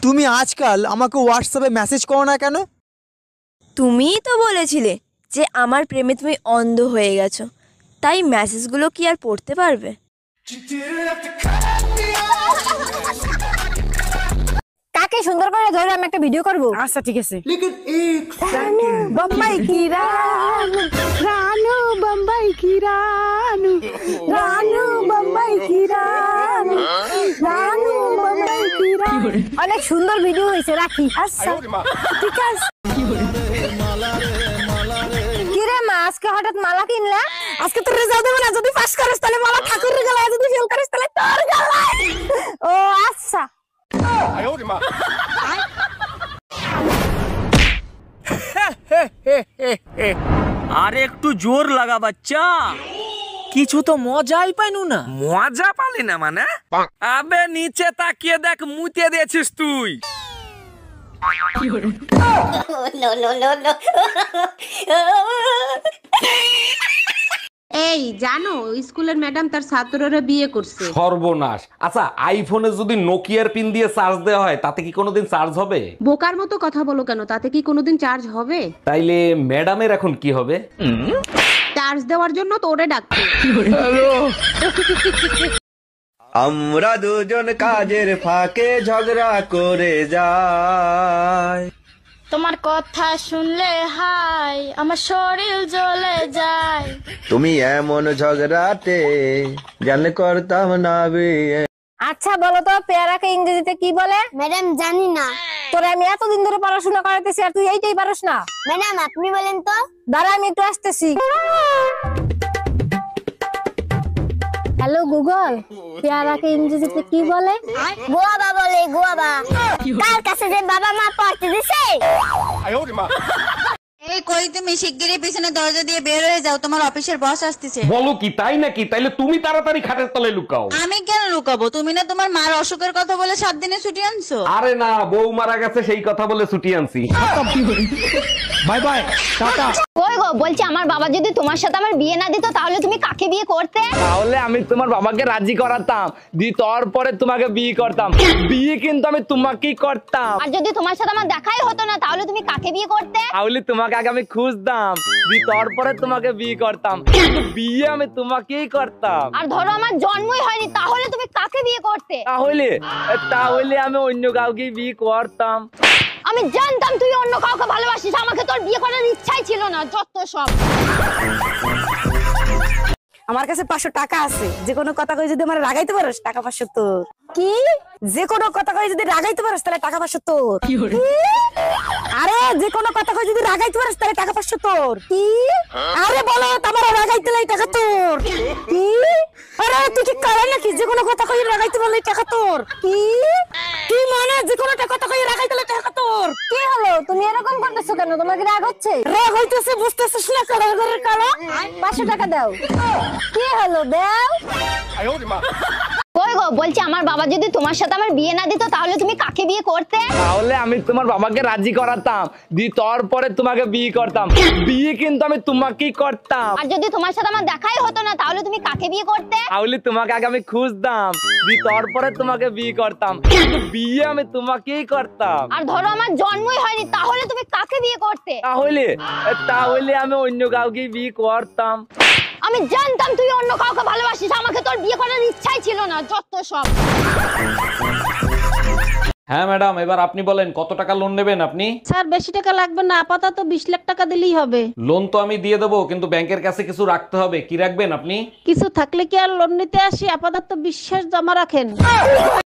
তুমি আজকাল আমাকে হোয়াটসঅ্যাপে মেসেজ করো না কেন? তুমিই তো বলেছিলে যে আমার প্রেমে তুমি অন্ধ হয়ে গেছো, তাই মেসেজগুলো কি আর পড়তে পারবে? কাকে সুন্দর করে ধরে আমি একটা ভিডিও করব। আচ্ছা ঠিক আছে। বম্বাই কি রানু, রানু বম্বাই কি রানু, রানু বম্বাই কি রানু, রানু বম্বাই কি রানু। অনেক সুন্দর ভিডিও হয়েছে, রাখি। আচ্ছা ঠিক আছে। কিরে মা, আজকে হঠাৎ মালা কিনলা? আজকে তো রেজাল্ট দেব না, যদি পাস করিস তাহলে মালা ঠাকুরের গলায়, যদি ফেল করিস তাহলে তোর গলায়। ও আচ্ছা। আর একটু জোর লাগা বাচ্চা, কিছু তো মজাই পাইনু না। মজা পালি না মানে? আবে নিচে তাকিয়ে দেখ, মুতে দিয়েছিস তুই। এই জানো, স্কুলের ম্যাডাম তার ছাত্ররা বিয়ে করছে। সর্বনাশ। আচ্ছা, আইফোনে যদি নোকিয়ার পিন দিয়ে চার্জ দেওয়া হয় তাতে কি কোনোদিন চার্জ হবে? বোকার মতো কথা বলো কেন, তাতে কি কোনোদিন চার্জ হবে? তাইলে ম্যাডামের এখন কি হবে? চার্জ দেওয়ার জন্য তোরে ডাকছে। আমরা দুজন কাজের ফাঁকে ঝগড়া করে যাই, তোমার কথা শুনলে হাই আমার শরীর জ্বলে যায়। তুমি এমন ঝগড়াতে জানলে করতাম না বিয়ে। আচ্ছা বলো তো, পেয়ারাকে ইংরেজিতে কি বলে? ম্যাডাম জানি না। তোরে আমি এতদিন ধরে পড়াশোনা করাতেছি আর তুই এইটাই পারস না? ম্যাডাম আপনি বলেন তো। দাঁড়া আমি একটু আসতেছি। হ্যালো গুগল, পেয়ারাকে ইংরেজিতে কি বলে? গোয়াবা বলে, গোয়াবা। তার কাছে যে বাবা মা পড়তে দিছে। এই কই তুমি শিগগিরই পিছনে দরজা দিয়ে বের হয়ে যাও, তোমার অফিসের বস আসতেছে। বলো কি, তাই নাকি? তাইলে তুমি তাড়াতাড়ি খাটের তলায় লুকাও। আমি কেন লুকাবো? তুমি না তোমার মার অসুখের কথা বলে 7 দিনে ছুটি আনছো। আরে না, বউ মারা গেছে সেই কথা বলে ছুটি আনছি। Bye bye, tata. কই গো, বলছি আমার বাবা যদি তোমার সাথে আমার বিয়ে না দিত তাহলে তুমি কাকে বিয়ে করতে? তাহলে আমি তোমার বাবাকে রাজি করাতাম, তারপরে তোমাকে বিয়ে করতাম। বিয়ে কিন্তু আমি তোমাকেই করতাম। আর যদি তোমার সাথে আমার দেখাই হতো না তাহলে তুমি কাকে বিয়ে করতে? তাহলে তোমাকে আগে আমি খুঁজতাম, তারপরে তোমাকে বিয়ে করতাম, কিন্তু বিয়ে আমি তোমাকেই করতাম। আর ধরো আমার জন্মই হয়নি, তাহলে তুমি কাকে বিয়ে করতে? তাহলে আমি অন্য কাউকে বিয়ে করতাম। আমি জানতাম তুই অন্য কাউকে ভালোবাসিস, আমাকে তোর বিয়ে করার ইচ্ছাই ছিল না। যত সব। আমার কাছে 500 টাকা আছে, যে কোনো কথা কই যদি আমার রাগাইতে পারোস টাকা 500 তোর। কি? যে কোনো কথা কই যদি রাগাইতে পারোস তাহলে টাকা 500 তোর। আরে যে কোনো কথা কই যদি রাগাইতে পারোস তাহলে টাকা 500 তোর। কি? আরে বলো, তোমার রাগাইতে লাই টাকা তোর। কি? আরে তুই কি করে নাকি? যে কোনো কথা কই রাগাইতে বললে টাকা তোর। কি? কি মানে যে কোনো কথা কই রাগাইতে লাই টাকা তোর? কি হলো, তুমি এরকম করতেছো কেন? তোমার কি রাগ হচ্ছে? রাগ হইতেছে, বুঝতেছিস না? কারো কারো 500 টাকা দাও। কি হলো, দাও। কই গো, বলছি আমার বাবা যদি তোমার সাথে আমার বিয়ে না দিত তাহলে তুমি কাকে বিয়ে করতে? তাহলে আমি তোমার বাবাকে রাজি করাতাম, তারপরে তোমাকে বিয়ে করতাম। বিয়ে কিন্তু আমি তোমাকেই করতাম। আর যদি তোমার সাথে আমার দেখাই হতো না তাহলে তুমি কাকে বিয়ে করতে? তাহলে তোমাকে আগে আমি খুঁজতাম, তারপরে তোমাকে বিয়ে করতাম, কিন্তু বিয়ে আমি তোমাকেই করতাম। আর ধরো আমার জন্মই হয়নি, তাহলে তুমি কাকে বিয়ে করতে? তাহলে আমি অন্য কাউকে বিয়ে করতাম। আমি জানতাম তুই অন্য কাউকে ভালোবাসিস, আমাকে তোর বিয়ে করার ইচ্ছাই ছিল না। যত সব। হ্যাঁ ম্যাডাম, এবার আপনি বলেন কত টাকা লোন নেবেন আপনি? স্যার বেশি টাকা লাগবে না, আপাতত 20 লাখ টাকা দিলেই হবে। লোন তো আমি দিয়ে দেবো, কিন্তু ব্যাংকের কাছে কিছু রাখতে হবে। কি রাখবেন আপনি? কিছু থাকলে কি আর লোন নিতে আসি? আপাতত বিশ্বাস জমা রাখেন।